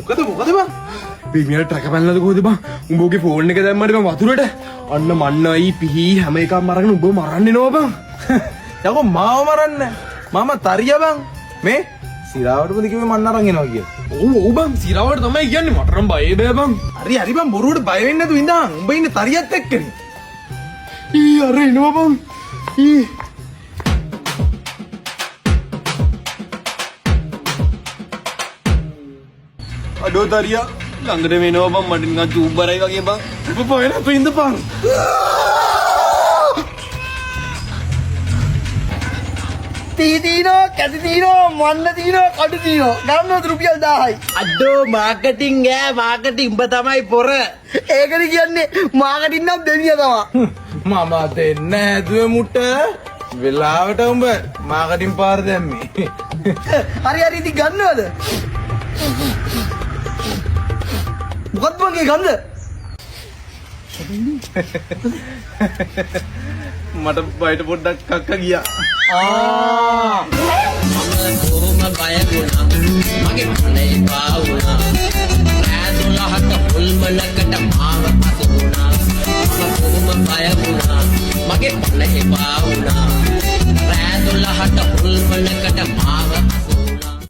මොකද බං? බීමියට ට්‍රැක පැනලාද කොහෙද බං? උඹගේ ෆෝන් එක දැම්මද බං වතුරට? අන්න මන්නයි පිහි හැම එකක්ම අරගෙන උඹව මරන්න එනවා බං. යකෝ මාව මරන්න. මම තරියා බං. මේ සිරාවටමද කිව්වේ මන්න අරන් එනවා කියලා. ඔව් බං සිරාවට තමයි කියන්නේ මට නම් බය බෑ බං. හරි බං බොරුවට බය වෙන්නේ නැතුව ඉඳන්. උඹ ඉන්නේ තරියත් එක්කනේ. අර එනවා බං. අඩෝ තරියා ළඟට වෙනවා බං මට නිකන් චූබ්බරයි වගේ බං. උඹ බය නැතුව ඉඳපන්. තීනෝ කැටි තීනෝ මන්න තීනෝ කඩු තීනෝ ගන්නවද රුපියල් 1000යි අඩෝ මාකටිං මාකටිං උඹ තමයි පොර ඒකද කියන්නේ මාකටිං නම් දෙවිය තමයි මම දෙන්නේ නැතුව මුට වෙලාවට උඹ මාකටිං පාර දැම්මේ හරි ඉතින් ගන්නවද මොකක්ද මගේ ගන්න මට බයට පොඩ්ඩක් කක්ක ගියා කොහොම බය වුණා මගේ මනේ පාවුණා ඈ 12ට හොල්මනකට මාව